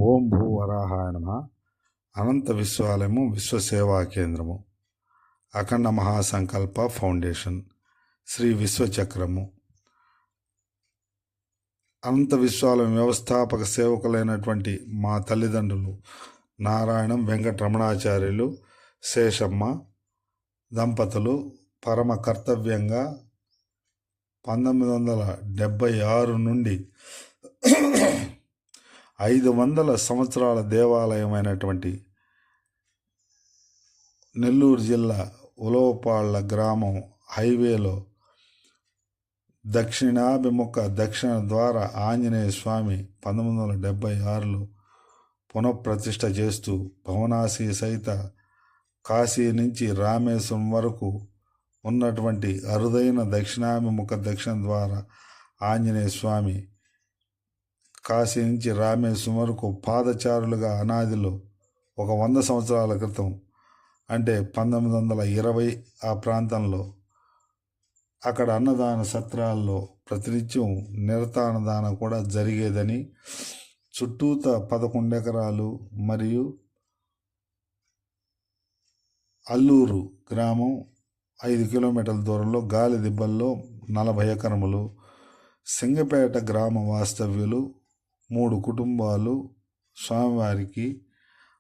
ఓం భూ వరాహాయ నమః. అనంత విశ్వాలయము విశ్వసేవా కేంద్రము, అఖండ మహాసంకల్ప ఫౌండేషన్, శ్రీ విశ్వచక్రము, అనంత విశ్వాలయం వ్యవస్థాపక సేవకులైనటువంటి మా తల్లిదండ్రులు నారాయణం వెంకటరమణాచార్యులు శేషమ్మ దంపతులు పరమ కర్తవ్యంగా 1976 నుండి 500 సంవత్సరాల దేవాలయమైనటువంటి నెల్లూరు జిల్లా ఉలవపాళ్ళ గ్రామం హైవేలో దక్షిణాభిముఖ దక్షిణ ద్వారా ఆంజనేయ స్వామి 1976లో పునఃప్రతిష్ఠ చేస్తూ భవనాసి సహిత కాశీ నుంచి రామేశ్వరం వరకు ఉన్నటువంటి అరుదైన దక్షిణాభిముఖ దక్షిణ ద్వారా ఆంజనేయ స్వామి కాశీ నుంచి రామేశ్వరం వరకు పాదచారులుగా అనాదిలో ఒక 100 సంవత్సరాల క్రితం అంటే 1920 ఆ ప్రాంతంలో అక్కడ అన్నదాన సత్రాల్లో ప్రతినిత్యం నిరతాన్నదానం కూడా జరిగేదని, చుట్టూత 11 ఎకరాలు మరియు అల్లూరు గ్రామం 5 కిలోమీటర్ల దూరంలో గాలి దిబ్బల్లో 40 ఎకరములు, సింగపేట గ్రామ వాస్తవ్యులు 3 కుటుంబాలు స్వామివారికి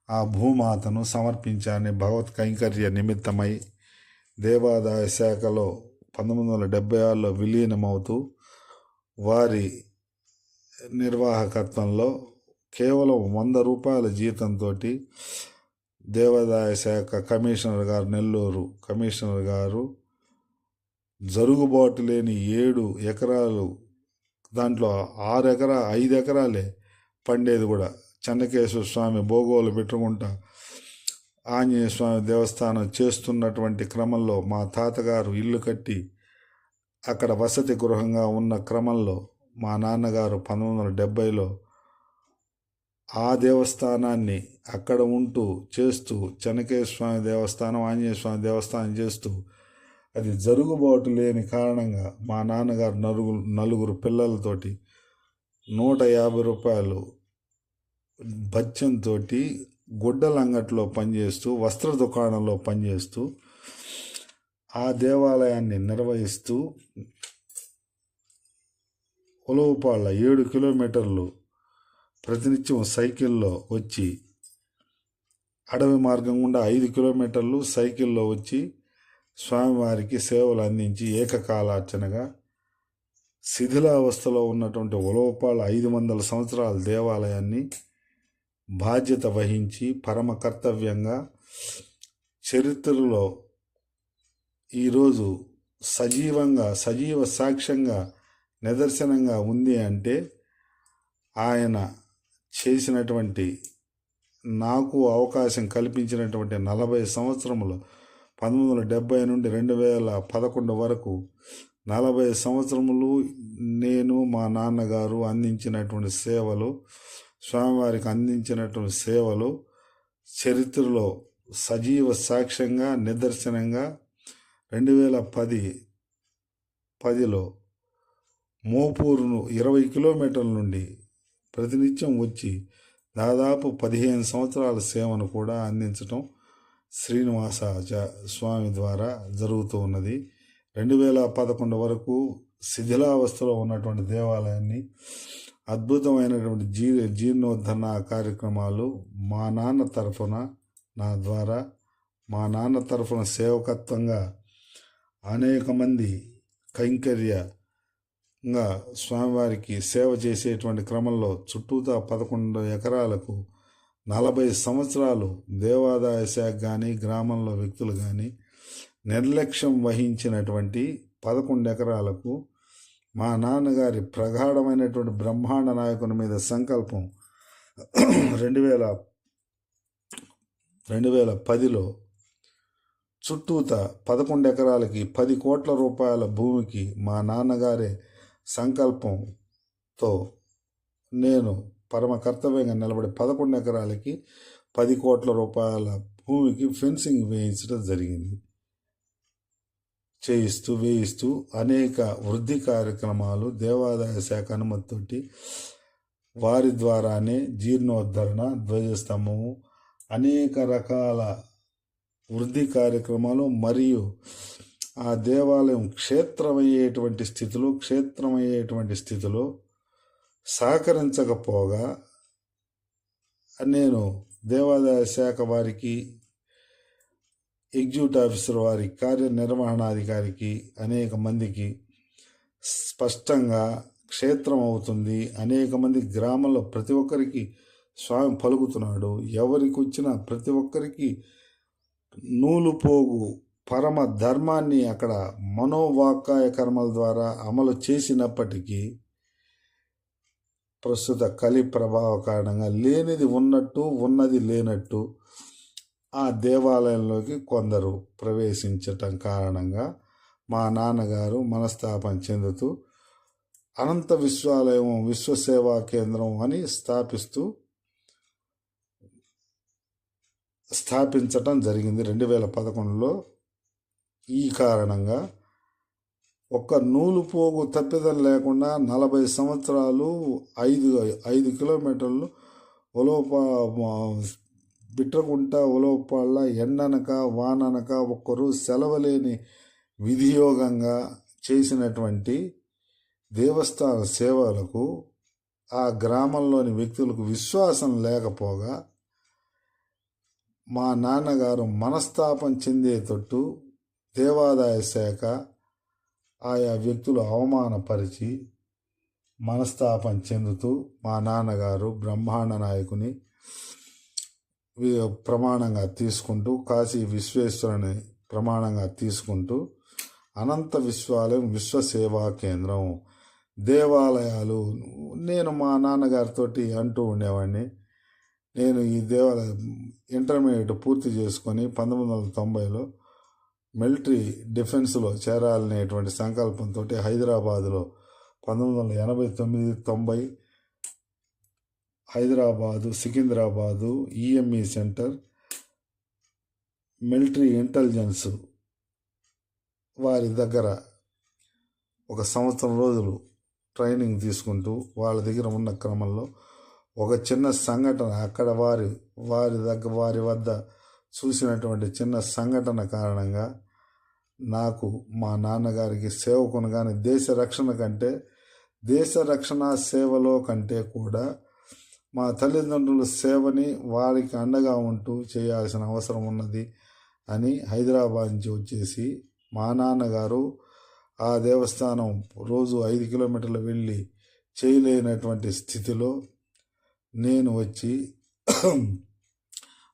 ఆ భూమాతను సమర్పించాలని భగవత్ కైంకర్య నిమిత్తమై దేవాదాయ శాఖలో 1976లో విలీనమవుతూ వారి నిర్వాహకత్వంలో కేవలం 100 రూపాయల జీతంతో దేవాదాయ శాఖ కమిషనర్ గారు, నెల్లూరు కమిషనర్ గారు జరుగుబాటు లేని 7 ఎకరాలు, దాంట్లో 5 ఎకరాలే పండేది కూడా చెన్నకేశ్వర స్వామి భోగోలు పెట్టుకుంటా ఆంజనేయ స్వామి దేవస్థానం చేస్తున్నటువంటి క్రమంలో మా తాతగారు ఇల్లు కట్టి అక్కడ వసతి గృహంగా ఉన్న క్రమంలో మా నాన్నగారు 1970లో ఆ దేవస్థానాన్ని అక్కడ ఉంటూ చేస్తూ చెన్నకేశ్వర స్వామి దేవస్థానం, ఆంజనేయ స్వామి దేవస్థానం చేస్తూ అది జరుగుబాటు లేని కారణంగా మా నాన్నగారు నలుగురు పిల్లలతోటి 150 రూపాయలు బత్యంతో గుడ్డల అంగట్లో పనిచేస్తూ, వస్త్ర దుకాణంలో పనిచేస్తూ ఆ దేవాలయాన్ని నిర్వహిస్తూ ఉలవపాళ్ళ 7 కిలోమీటర్లు ప్రతినిత్యం సైకిల్లో వచ్చి, అడవి మార్గం గుండా 5 కిలోమీటర్లు సైకిల్లో వచ్చి స్వామివారికి సేవలు అందించి ఏకకాలార్చనగా శిథిలావస్థలో ఉన్నటువంటి ఉలవపాళ్ళ 500 సంవత్సరాల దేవాలయాన్ని బాధ్యత వహించి పరమ కర్తవ్యంగా చరిత్రలో ఈరోజు సజీవ సాక్ష్యంగా నిదర్శనంగా ఉంది అంటే ఆయన చేసినటువంటి, నాకు అవకాశం కల్పించినటువంటి 40 సంవత్సరములు 1970 నుండి 2011 వరకు 40 సంవత్సరములు నేను మా నాన్నగారు అందించినటువంటి సేవలు, స్వామివారికి అందించినటువంటి సేవలు చరిత్రలో సజీవ సాక్ష్యంగా నిదర్శనంగా 2010లో మోపూరును 20 కిలోమీటర్ల నుండి ప్రతినిత్యం వచ్చి దాదాపు 15 సంవత్సరాల సేవను కూడా అందించటం శ్రీనివాస స్వామి ద్వారా జరుగుతూ ఉన్నది. 2011 వరకు శిథిలావస్థలో ఉన్నటువంటి దేవాలయాన్ని అద్భుతమైనటువంటి జీర్ణోద్ధరణ కార్యక్రమాలు మా నాన్న తరఫున, నా ద్వారా మా నాన్న తరఫున సేవకత్వంగా అనేక మంది కైంకర్యంగా స్వామివారికి సేవ చేసేటువంటి క్రమంలో చుట్టూతా 11 ఎకరాలకు 40 సంవత్సరాలు దేవాదాయ శాఖ కానీ గ్రామంలో వ్యక్తులు కానీ నిర్లక్ష్యం వహించినటువంటి 11 ఎకరాలకు మా నాన్నగారి ప్రగాఢమైనటువంటి బ్రహ్మాండ నాయకుని మీద సంకల్పం 2010లో చుట్టూత 11 ఎకరాలకి 10 కోట్ల రూపాయల భూమికి మా నాన్నగారే సంకల్పంతో నేను పరమ కర్తవ్యంగా నిలబడి 11 ఎకరాలకి 10 కోట్ల రూపాయల భూమికి ఫెన్సింగ్ వేయించడం జరిగింది. వేయిస్తూ అనేక వృద్ధి కార్యక్రమాలు దేవాదాయ శాఖ అనుమతితోటి వారి ద్వారానే జీర్ణోద్ధరణ, ధ్వజస్తంభము, అనేక రకాల వృద్ధి కార్యక్రమాలు మరియు ఆ దేవాలయం క్షేత్రమయ్యేటువంటి స్థితిలో సహకరించకపోగా నేను దేవాదాయ శాఖ వారికి, ఎగ్జిక్యూటివ్ ఆఫీసర్ వారికి, కార్యనిర్వహణాధికారికి, అనేక మందికి స్పష్టంగా క్షేత్రం అవుతుంది, అనేక మంది గ్రామంలో ప్రతి ఒక్కరికి స్వామి పలుకుతున్నాడు, ఎవరికి వచ్చినా ప్రతి ఒక్కరికి నూలుపోగు పరమ ధర్మాన్ని అక్కడ మనోవాకాయ కర్మల ద్వారా అమలు చేసినప్పటికీ ప్రస్తుత కలి ప్రభావ కారణంగా లేనిది ఉన్నట్టు, ఉన్నది లేనట్టు ఆ దేవాలయంలోకి కొందరు ప్రవేశించటం కారణంగా మా నాన్నగారు మనస్తాపం చెందుతూ అనంత విశ్వాలయం, విశ్వసేవా కేంద్రం అని స్థాపించటం జరిగింది 2011లో. ఈ కారణంగా ఒక్క నూలు పోగు తప్పిదం లేకుండా 40 సంవత్సరాలు 5 కిలోమీటర్లు బిట్రగుంట, ఉలవపాళ్ళ, ఎండనక వాననక ఒక్కరు సెలవులేని విధియోగంగా చేసినటువంటి దేవస్థాన సేవలకు ఆ గ్రామంలోని వ్యక్తులకు విశ్వాసం లేకపోగా మా నాన్నగారు మనస్తాపం చెందేటట్టు దేవాదాయ శాఖ ఆయా వ్యక్తులు అవమానపరిచి మనస్తాపం చెందుతూ మా నాన్నగారు బ్రహ్మాండ నాయకుని ప్రమాణంగా తీసుకుంటూ, కాశీ విశ్వేశ్వరుని ప్రమాణంగా తీసుకుంటూ అనంత విశ్వాలయం, విశ్వసేవా కేంద్రం, దేవాలయాలు. నేను మా నాన్నగారితో అంటూ ఉండేవాడిని, నేను ఈ దేవాలయం ఇంటర్మీడియట్ పూర్తి చేసుకొని 1990లో మిలిటరీ డిఫెన్స్లో చేరాలనేటువంటి సంకల్పంతో హైదరాబాదులో 1989-90 Hyderabad, Secunderabad EME centre, military intelligence వారి దగ్గర 1 సంవత్సరం రోజులు ట్రైనింగ్ తీసుకుంటూ వాళ్ళ దగ్గర ఉన్న క్రమంలో ఒక చిన్న సంఘటన అక్కడ వారి వద్ద చూసినటువంటి చిన్న సంఘటన కారణంగా నాకు మా నాన్నగారికి సేవకునిగానే దేశ రక్షణ సేవలో కంటే కూడా మా తల్లిదండ్రుల సేవని వారికి అండగా ఉంటూ చేయాల్సిన అవసరం ఉన్నది అని హైదరాబాద్ నుంచి వచ్చేసి మా నాన్నగారు ఆ దేవస్థానం రోజు 5 కిలోమీటర్లు వెళ్ళి చేయలేనటువంటి స్థితిలో నేను వచ్చి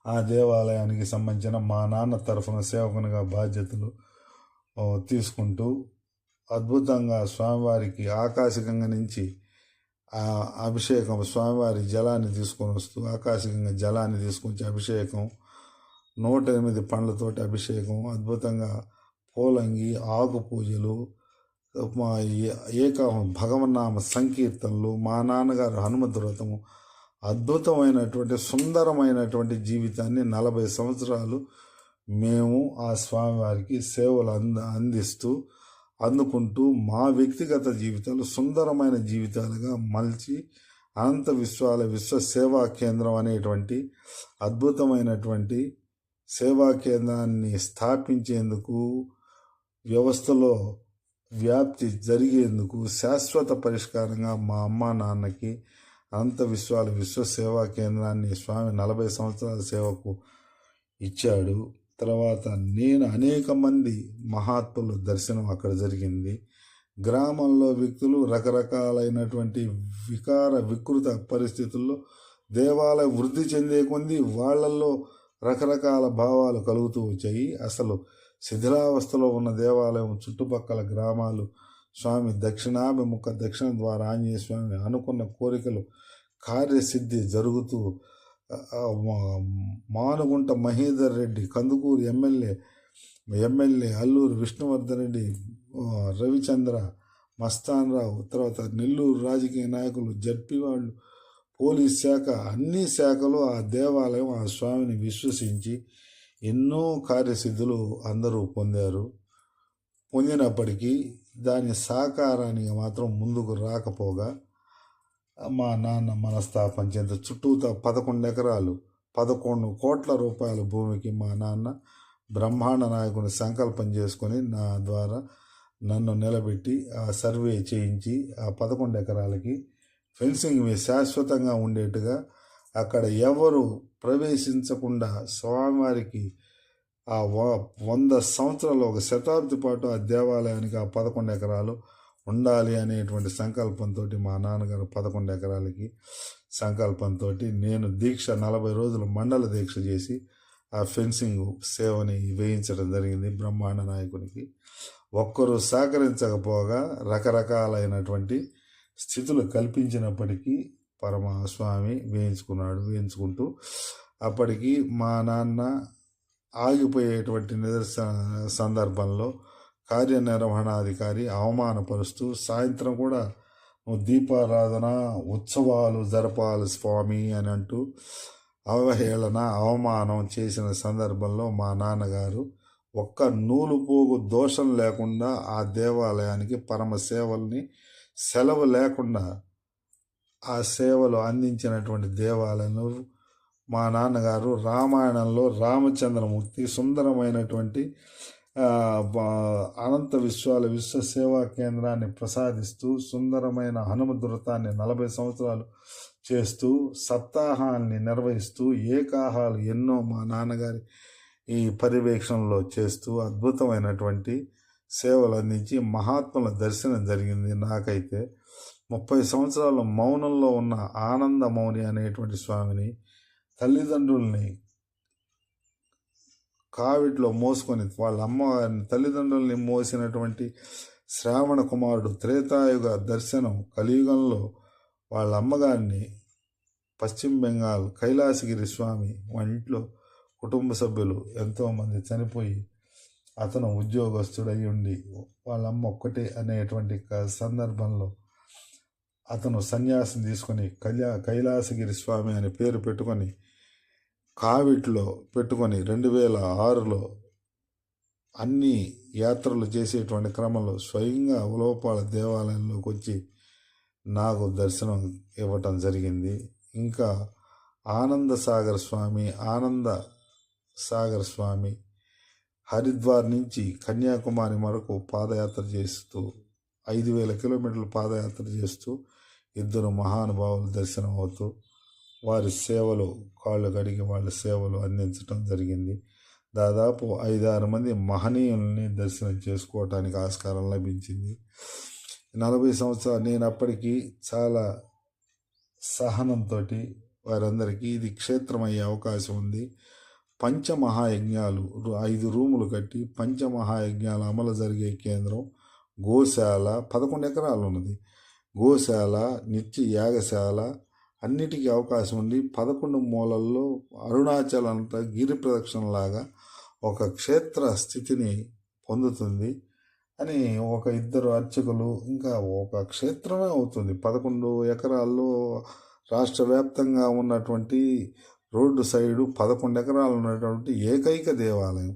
ఆ దేవాలయానికి సంబంధించిన మా నాన్న తరఫున సేవకునిగా బాధ్యతలు తీసుకుంటూ అద్భుతంగా స్వామివారికి ఆకాశగంగ నుంచి అభిషేకం, స్వామివారి జలాన్ని తీసుకొని వస్తూ ఆకాశగంగ జలాన్ని తీసుకొచ్చి అభిషేకం, 108 పండ్లతోటి అభిషేకం, అద్భుతంగా పోలంగి, ఆకు పూజలు, మా భగవన్నామ సంకీర్తనలు, మా నాన్నగారు హనుమత్ వ్రతము, అద్భుతమైనటువంటి సుందరమైనటువంటి జీవితాన్ని 40 సంవత్సరాలు మేము ఆ స్వామివారికి సేవలు అందుకుంటూ మా వ్యక్తిగత జీవితాలు సుందరమైన జీవితాలుగా మలిచి అనంత విశ్వసేవా కేంద్రం అనేటువంటి అద్భుతమైనటువంటి సేవా కేంద్రాన్ని స్థాపించేందుకు, వ్యవస్థలో వ్యాప్తి జరిగేందుకు శాశ్వత పరిష్కారంగా మా అమ్మ నాన్నకి అనంత విశ్వసేవా కేంద్రాన్ని స్వామి 40 సంవత్సరాల సేవకు ఇచ్చాడు. తర్వాత నేను అనేక మంది మహాత్ముల దర్శనం అక్కడ జరిగింది. గ్రామంలో వ్యక్తులు రకరకాలైనటువంటి వికృత పరిస్థితుల్లో దేవాలయం వృద్ధి చెందే కొంది వాళ్ళల్లో రకరకాల భావాలు కలుగుతూ వచ్చాయి. అసలు శిథిలావస్థలో ఉన్న దేవాలయం చుట్టుపక్కల గ్రామాలు స్వామి దక్షిణ ద్వారా ఆంజనేయ స్వామి అనుకున్న కోరికలు కార్యసిద్ధి జరుగుతూ మానుగుంట మహేందర్ రెడ్డి, కందుకూరు ఎమ్మెల్యే అల్లూరు విష్ణువర్ధన్ రెడ్డి, రవిచంద్ర, మస్తాన్ రావు, తర్వాత నెల్లూరు రాజకీయ నాయకులు, జడ్పీ వాళ్ళు, పోలీస్ శాఖ, అన్ని శాఖలు ఆ దేవాలయం, ఆ స్వామిని విశ్వసించి ఎన్నో కార్యసిద్ధులు అందరూ పొందినప్పటికీ దాని సాకారానికి మాత్రం ముందుకు రాకపోగా మా నాన్న మనస్తాపం చెంది చుట్టూతా 11 ఎకరాలు 11 కోట్ల రూపాయల భూమికి మా నాన్న బ్రహ్మాండ నాయకుని సంకల్పం చేసుకొని నా ద్వారా నన్ను నిలబెట్టి ఆ సర్వే చేయించి ఆ 11 ఎకరాలకి ఫెన్సింగ్ శాశ్వతంగా ఉండేట్టుగా అక్కడ ఎవరు ప్రవేశించకుండా స్వామివారికి ఆ 100 సంవత్సరాలు ఒక శతాబ్ది పాటు ఆ దేవాలయానికి ఆ 11 ఎకరాలు ఉండాలి అనేటువంటి సంకల్పంతో మా నాన్నగారు 11 ఎకరాలకి సంకల్పంతో నేను దీక్ష 40 రోజులు మండల దీక్ష చేసి ఆ ఫెన్సింగ్ సేవని వేయించడం జరిగింది బ్రహ్మాండ నాయకునికి. ఒక్కరు సహకరించకపోగా రకరకాలైనటువంటి స్థితులు కల్పించినప్పటికీ పరమస్వామి వేయించుకుంటూ అప్పటికి మా నాన్న ఆగిపోయేటువంటి సందర్భంలో కార్యనిర్వహణాధికారి అవమానపరుస్తూ సాయంత్రం కూడా దీపారాధన ఉత్సవాలు జరపాలి స్వామి అని అంటూ అవహేళన అవమానం చేసిన సందర్భంలో మా నాన్నగారు ఒక్క నూలు పోగు దోషం లేకుండా ఆ దేవాలయానికి పరమ సేవల్ని సెలవు లేకుండా ఆ సేవలు అందించినటువంటి దేవాలయంలో మా నాన్నగారు రామాయణంలో రామచంద్రమూర్తి సుందరమైనటువంటి అనంత విశ్వాల విశ్వ సేవా కేంద్రాన్ని ప్రసాదిస్తూ సుందరమైన హనుమద్వ్రతాన్ని 40 సంవత్సరాలు చేస్తూ సప్తాహాన్ని నిర్వహిస్తూ ఏకాహాలు ఎన్నో మా నాన్నగారి ఈ పర్యవేక్షణలో చేస్తూ అద్భుతమైనటువంటి సేవలు అందించి మహాత్ముల దర్శనం జరిగింది. నాకైతే 30 సంవత్సరాలు మౌనంలో ఉన్న ఆనంద మౌని అనేటువంటి స్వామిని తల్లిదండ్రుల్ని కావిట్లో మోసుకొని వాళ్ళ అమ్మగారిని తల్లిదండ్రుల్ని మోసినటువంటి శ్రావణ కుమారుడు త్రేతాయుగ దర్శనం కలియుగంలో వాళ్ళ అమ్మగారిని పశ్చిమ బెంగాల్ కైలాసగిరి స్వామి ఇంట్లో కుటుంబ సభ్యులు ఎంతోమంది చనిపోయి అతను ఉద్యోగస్తుడై ఉండి వాళ్ళమ్మ ఒక్కటే అనేటువంటి సందర్భంలో అతను సన్యాసం తీసుకొని కైలాసగిరి స్వామి అనే పేరు పెట్టుకొని కావిట్లో పెట్టుకొని 2006లో అన్ని యాత్రలు చేసేటువంటి క్రమంలో స్వయంగా ఉలవపాల దేవాలయంలోకి వచ్చి నాకు దర్శనం ఇవ్వటం జరిగింది. ఇంకా ఆనంద సాగర్ స్వామి హరిద్వార్ నుంచి కన్యాకుమారి వరకు పాదయాత్ర చేస్తూ 5,000 కిలోమీటర్లు పాదయాత్ర చేస్తూ 2 మహానుభావులు దర్శనం అవుతూ వారి సేవలు కాళ్ళు కడిగి వాళ్ళ సేవలు అందించడం జరిగింది. దాదాపు 5-6 మంది మహనీయుల్ని దర్శనం చేసుకోవటానికి ఆస్కారం లభించింది. 40 సంవత్సరాలు నేను అప్పటికి చాలా సహనంతో వారందరికీ ఇది క్షేత్రం అయ్యే అవకాశం ఉంది, పంచమహాయజ్ఞాలు 5 రూములు కట్టి పంచమహాయజ్ఞాలు అమలు జరిగే కేంద్రం, గోశాల 11 ఎకరాలు ఉన్నది, గోశాల నిత్య యాగశాల అన్నిటికీ అవకాశం ఉండి 11 మూలల్లో అరుణాచల్ అంతా గిరి ప్రదక్షిణలాగా ఒక క్షేత్ర స్థితిని పొందుతుంది అని ఒక 2 అర్చకులు ఇంకా ఒక క్షేత్రమే అవుతుంది. 11 ఎకరాల్లో రాష్ట్ర వ్యాప్తంగా ఉన్నటువంటి రోడ్డు సైడు 11 ఎకరాలు ఉన్నటువంటి ఏకైక దేవాలయం.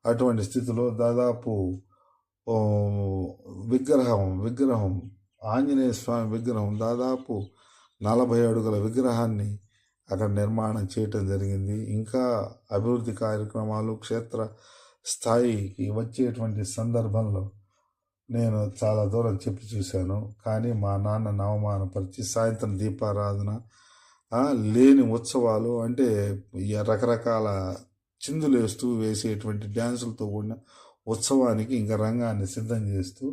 అటువంటి స్థితిలో దాదాపు విగ్రహం ఆంజనేయ స్వామి విగ్రహం దాదాపు 40 అడుగుల విగ్రహాన్ని అక్కడ నిర్మాణం చేయటం జరిగింది. ఇంకా అభివృద్ధి కార్యక్రమాలు క్షేత్ర స్థాయికి వచ్చేటువంటి సందర్భంలో నేను చాలా దూరం చెప్పి చూశాను. కానీ మా నాన్నను అవమానపరిచి సాయంత్రం దీపారాధన లేని ఉత్సవాలు అంటే రకరకాల చిందులేస్తూ వేసేటువంటి డ్యాన్సులతో కూడిన ఉత్సవానికి ఇంకా రంగాన్ని సిద్ధం చేస్తూ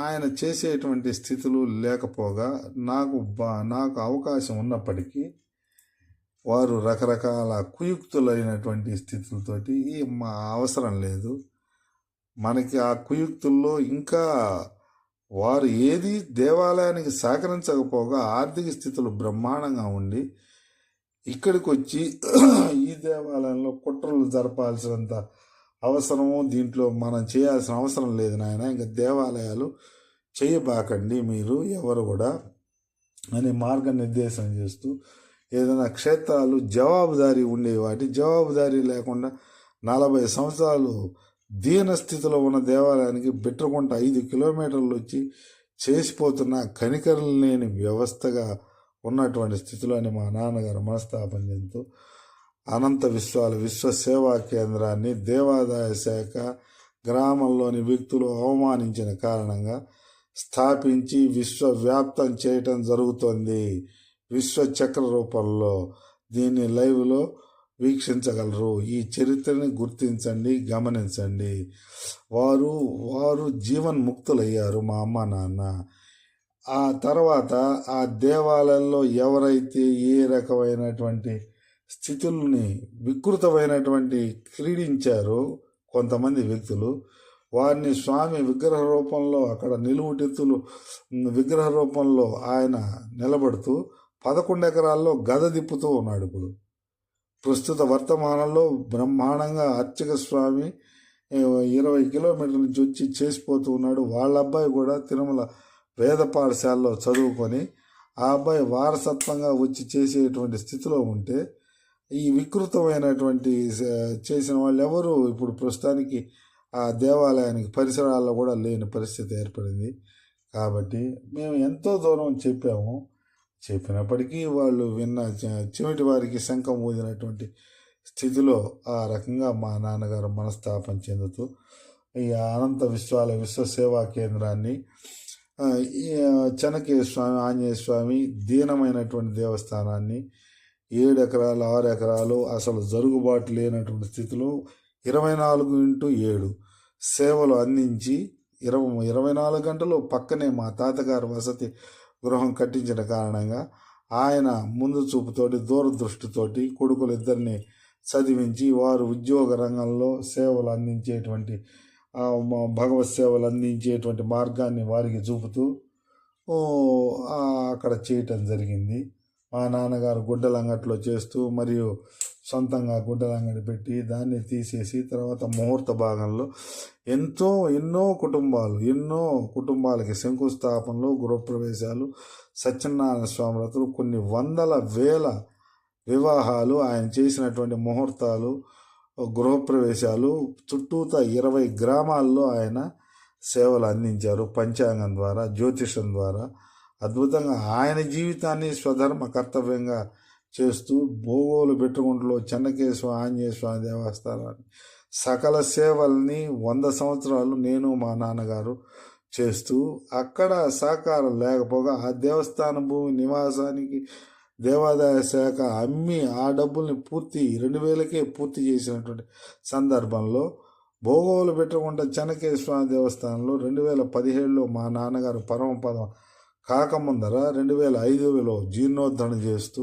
ఆయన చేసేటువంటి స్థితులు లేకపోగా నాకు అవకాశం ఉన్నప్పటికీ వారు రకరకాల కుయుక్తులైనటువంటి స్థితులతోటి మా అవసరం లేదు మనకి, ఆ కుయుక్తుల్లో ఇంకా వారు ఏది దేవాలయానికి సహకరించకపోగా ఆర్థిక స్థితులు బ్రహ్మాండంగా ఉండి ఇక్కడికి వచ్చి ఈ దేవాలయంలో కుట్రలు జరపాల్సినంత అవసరము దీంట్లో మనం చేయాల్సిన అవసరం లేదు నాయన, ఇంకా దేవాలయాలు చేయబాకండి మీరు ఎవరు కూడా అని మార్గనిర్దేశం చేస్తూ ఏదైనా క్షేత్రాలు జవాబుదారీ ఉండేవాటి జవాబుదారీ లేకుండా 40 సంవత్సరాలు దీన స్థితిలో ఉన్న దేవాలయానికి బిట్రకుంట 5 కిలోమీటర్లు వచ్చి చేసిపోతున్న కనికరం లేని వ్యవస్థగా ఉన్నటువంటి స్థితిలోని మా నాన్నగారు మనస్తాపం చెందుతూ అనంత విశ్వ సేవా కేంద్రాన్ని దేవాదాయ శాఖ గ్రామంలోని వ్యక్తులు అవమానించిన కారణంగా స్థాపించి విశ్వవ్యాప్తం చేయటం జరుగుతోంది. విశ్వచక్ర రూపంలో దీన్ని లైవ్లో వీక్షించగలరు. ఈ చరిత్రని గుర్తించండి, గమనించండి. వారు జీవన్ముక్తులయ్యారు మా అమ్మ నాన్న. ఆ తర్వాత ఆ దేవాలయంలో ఎవరైతే ఏ రకమైనటువంటి స్థితుల్ని వికృతమైనటువంటి క్రీడించారో కొంతమంది వ్యక్తులు, వారిని స్వామి విగ్రహ రూపంలో అక్కడ నిలువుటెత్తులు విగ్రహ రూపంలో ఆయన నిలబడుతూ 11 ఎకరాల్లో గద తిప్పుతూ ఉన్నాడు. ఇప్పుడు ప్రస్తుత వర్తమానంలో బ్రహ్మాండంగా అర్చక స్వామి 20 కిలోమీటర్ల నుంచి వచ్చి చేసిపోతూ ఉన్నాడు. వాళ్ళ అబ్బాయి కూడా తిరుమల వేద పాఠశాలలో చదువుకొని ఆ అబ్బాయి వారసత్వంగా వచ్చి చేసేటువంటి స్థితిలో ఉంటే ఈ వికృతమైనటువంటి చేసిన వాళ్ళు ఎవరు ఇప్పుడు ప్రస్తుతానికి ఆ దేవాలయానికి పరిసరాల్లో కూడా లేని పరిస్థితి ఏర్పడింది. కాబట్టి మేము ఎంతో దూరం చెప్పినప్పటికీ వాళ్ళు చెవిటి వారికి శంఖం ఊదినటువంటి స్థితిలో ఆ రకంగా మా నాన్నగారు మనస్తాపం చెందుతూ ఈ అనంత విశ్వ సేవా కేంద్రాన్ని చెనకేశ్వర స్వామి ఆంజనేయ స్వామి దీనమైనటువంటి దేవస్థానాన్ని 7 ఎకరాలు 6 ఎకరాలు అసలు జరుగుబాటు లేనటువంటి స్థితిలో 24x7 సేవలు అందించి 24 గంటలు పక్కనే మా తాతగారు వసతి గృహం కట్టించిన కారణంగా ఆయన ముందు చూపుతోటి దూరదృష్టితోటి కొడుకులు ఇద్దరిని చదివించి వారు ఉద్యోగ రంగంలో సేవలు అందించేటువంటి భగవత్ సేవలు అందించేటువంటి మార్గాన్ని వారికి చూపుతూ అక్కడ చేయటం జరిగింది. మా నాన్నగారు గుడ్డల అంగట్లో చేస్తూ మరియు సొంతంగా గుడ్డల అంగడి పెట్టి దాన్ని తీసేసి తర్వాత ముహూర్త భాగంలో ఎన్నో కుటుంబాలకి శంకుస్థాపనలు, గృహప్రవేశాలు, సత్యనారాయణ స్వామి వ్రతులు, కొన్ని వందల వేల వివాహాలు, ఆయన చేసినటువంటి ముహూర్తాలు, గృహప్రవేశాలు, చుట్టూతా 20 గ్రామాల్లో ఆయన సేవలు అందించారు. పంచాంగం ద్వారా, జ్యోతిషం ద్వారా అద్భుతంగా ఆయన జీవితాన్ని స్వధర్మ కర్తవ్యంగా చేస్తూ బోగోలు బెట్టుగుంటలో చెన్నకేశ్వర ఆంజనేయ స్వామి దేవస్థానాన్ని సకల సేవల్ని 100 సంవత్సరాలు నేను మా నాన్నగారు చేస్తూ అక్కడ సహకారం లేకపోగా ఆ దేవస్థాన భూమి నివాసానికి దేవాదాయ శాఖ అమ్మి ఆ డబ్బుల్ని 2000కే పూర్తి చేసినటువంటి సందర్భంలో భోగోలు పెట్టకుండా చెన్నకేశ్వర దేవస్థానంలో 2017లో మా నాన్నగారు పరమపదం కాకముందర 2005లో జీర్ణోద్ధరణ చేస్తూ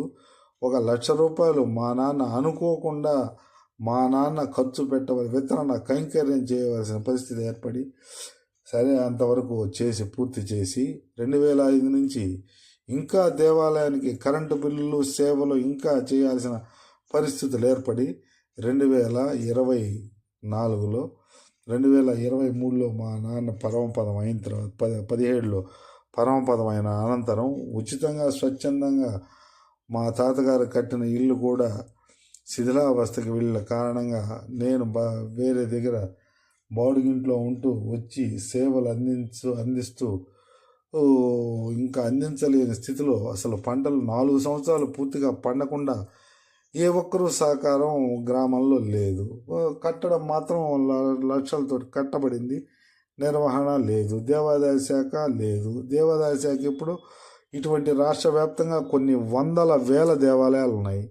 1,00,000 రూపాయలు మా నాన్న అనుకోకుండా ఖర్చు వితరణ కైంకర్యం చేయవలసిన పరిస్థితి ఏర్పడి సరే అంతవరకు పూర్తి చేసి 2005 నుంచి ఇంకా దేవాలయానికి కరెంటు బిల్లులు సేవలు ఇంకా చేయాల్సిన పరిస్థితులు ఏర్పడి 2023లో మా నాన్న పరమపదం అయిన తర్వాత 17లో పరమపదం అయిన అనంతరం ఉచితంగా స్వచ్ఛందంగా మా తాతగారు కట్టిన ఇల్లు కూడా శిథిలావస్థకి వెళ్ళిన కారణంగా నేను వేరే దగ్గర బాడుగింట్లో ఉంటూ వచ్చి సేవలు అందిస్తూ ఇంకా అందించలేని స్థితిలో అసలు పంటలు 4 సంవత్సరాలు పూర్తిగా పండకుండా ఏ ఒక్కరూ సహకారం గ్రామంలో లేదు. కట్టడం మాత్రం లక్షలతో కట్టబడింది, నిర్వహణ లేదు, దేవాదాయ శాఖ లేదు. దేవాదాయ శాఖ ఇప్పుడు ఇటువంటి రాష్ట్ర వ్యాప్తంగా కొన్ని వందల వేల దేవాలయాలు ఉన్నాయి.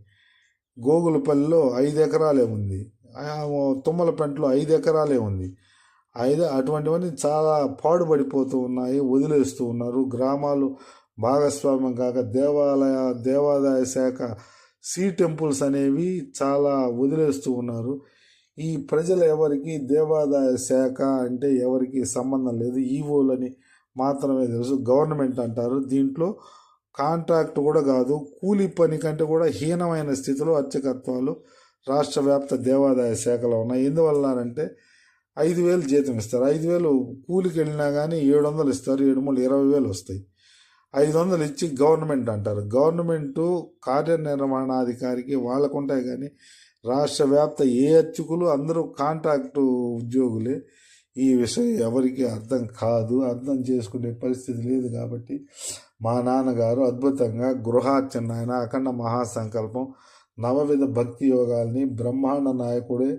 గోగులపల్లిలో 5 ఎకరాలే ఉంది, తుమ్మలపెంటలో 5 ఎకరాలే ఉంది. అటువంటివన్నీ చాలా పాడుపడిపోతూ ఉన్నాయి, వదిలేస్తూ ఉన్నారు. గ్రామాలు భాగస్వామ్యం కాక దేవాదాయ శాఖ టెంపుల్స్ అనేవి చాలా వదిలేస్తూ ఉన్నారు. ఈ ప్రజలు ఎవరికి దేవాదాయ శాఖ అంటే ఎవరికి సంబంధం లేదు, ఈవోలని మాత్రమే తెలుసు. గవర్నమెంట్ అంటారు, దీంట్లో కాంట్రాక్ట్ కూడా కాదు, కూలీ పని కంటే కూడా హీనమైన స్థితిలో అర్చకత్వాలు రాష్ట్ర వ్యాప్త దేవాదాయ శాఖలో ఉన్నాయి. ఎందువల్లంటే 5,000 జీతం ఇస్తారు, 5,000 కూలికి వెళ్ళినా కానీ 700 ఇస్తారు, 20,000 వస్తాయి. 500 ఇచ్చి గవర్నమెంట్ అంటారు. గవర్నమెంటు కార్యనిర్వహణాధికారికి వాళ్ళకు ఉంటాయి, కానీ రాష్ట్ర వ్యాప్త ఏ అర్చకులు అందరూ కాంట్రాక్టు ఉద్యోగులే. ఈ విషయం ఎవరికి అర్థం కాదు, అర్థం చేసుకునే పరిస్థితి లేదు. కాబట్టి మా నాన్నగారు అద్భుతంగా గృహార్చన ఆయన అఖండ మహాసంకల్పం నవవిధ భక్తి యోగాల్ని బ్రహ్మాండ నాయకుడే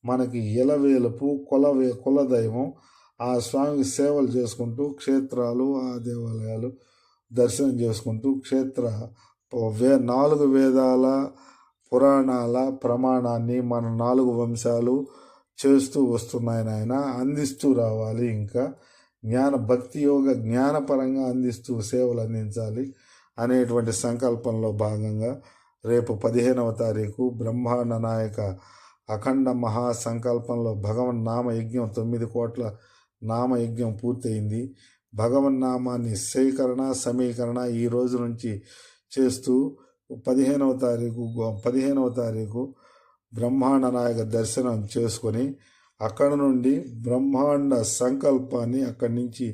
మనకి ఇలవేలుపు కులదైవం ఆ స్వామికి సేవలు చేసుకుంటూ క్షేత్రాలు ఆ దేవాలయాలు దర్శనం చేసుకుంటూ నాలుగు వేదాల పురాణాల ప్రమాణాన్ని మన 4 వంశాలు చేస్తూ వస్తున్నాయని ఆయన అందిస్తూ రావాలి. ఇంకా భక్తి యోగ జ్ఞానపరంగా అందిస్తూ సేవలు అందించాలి అనేటువంటి సంకల్పంలో భాగంగా రేపు 15వ తారీఖు బ్రహ్మాండ నాయక అఖండ మహాసంకల్పంలో భగవన్ నామయజ్ఞం 9 కోట్ల నామయజ్ఞం పూర్తయింది. భగవన్నామాన్ని సమీకరణ ఈ రోజు నుంచి చేస్తూ 15వ తారీఖు బ్రహ్మాండ నాయక దర్శనం చేసుకొని అక్కడ నుండి బ్రహ్మాండ సంకల్పాన్ని అక్కడి నుంచి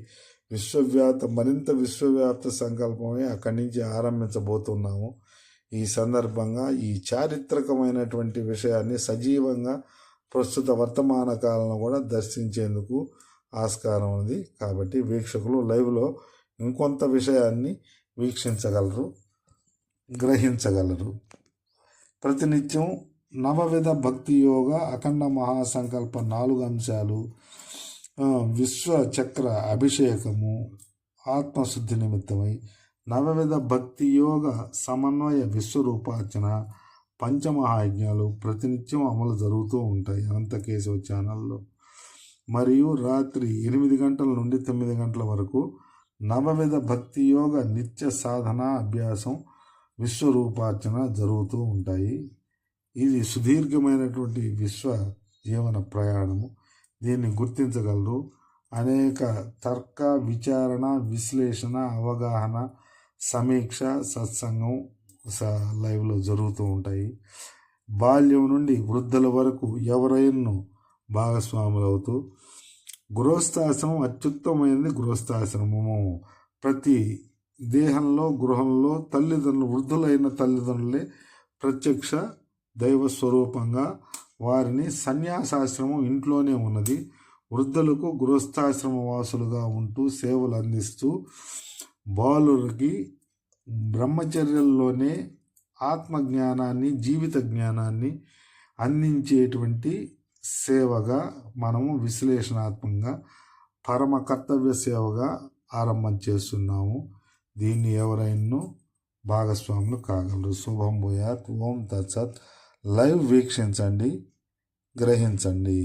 మరింత విశ్వవ్యాప్త సంకల్పమే అక్కడి నుంచి ఆరంభించబోతున్నాము. ఈ సందర్భంగా ఈ చారిత్రకమైనటువంటి విషయాన్ని సజీవంగా ప్రస్తుత వర్తమాన కాలంలో కూడా దర్శించేందుకు ఆస్కారం ఉంది. కాబట్టి వీక్షకులు లైవ్లో ఇంకొంత విషయాన్ని వీక్షించగలరు, గ్రహించగలరు. ప్రతినిత్యం నవవిధ భక్తి యోగ అఖండ మహాసంకల్ప 4 అంశాలు, విశ్వచక్ర అభిషేకము, ఆత్మశుద్ధి నిమిత్తమై నవవిధ భక్తి యోగ సమన్వయ విశ్వరూపార్చన, పంచమహాయజ్ఞాలు ప్రతినిత్యం అమలు జరుగుతూ ఉంటాయి అనంతకేశవ ఛానల్లో. మరియు రాత్రి 8 గంటల నుండి 9 గంటల వరకు నవవిధ భక్తి యోగ నిత్య సాధన అభ్యాసం విశ్వరూపార్చన జరుగుతూ ఉంటాయి. ఇది సుదీర్ఘమైనటువంటి విశ్వ జీవన ప్రయాణము. దీన్ని గుర్తించగలరు. అనేక తర్క విచారణ విశ్లేషణ అవగాహన సమీక్ష సత్సంగం లైవ్లో జరుగుతూ ఉంటాయి. బాల్యం నుండి వృద్ధుల వరకు ఎవరైనా భాగస్వాములవుతూ గృహస్థాశ్రమం అత్యుత్తమైనది. గృహస్థాశ్రమము ప్రతి గృహంలో వృద్ధులైన తల్లిదండ్రులే ప్రత్యక్ష దైవ స్వరూపంగా వారిని సన్యాసాశ్రమం ఇంట్లోనే ఉన్నది. వృద్ధులకు గృహస్థాశ్రమ వాసులుగా ఉంటూ సేవలు అందిస్తూ బాలులకి బ్రహ్మచర్యంలోనే ఆత్మజ్ఞానాన్ని జీవిత జ్ఞానాన్ని అందించేటువంటి సేవగా మనము విశ్లేషణాత్మకంగా పరమ కర్తవ్య సేవగా ఆరంభం చేస్తున్నాము. దీన్ని ఎవరైనా భాగస్వాములు కాగలరు. శుభం భూయాత్. ఓం తత్సత్. లైవ్ వీక్షించండి, గ్రహించండి.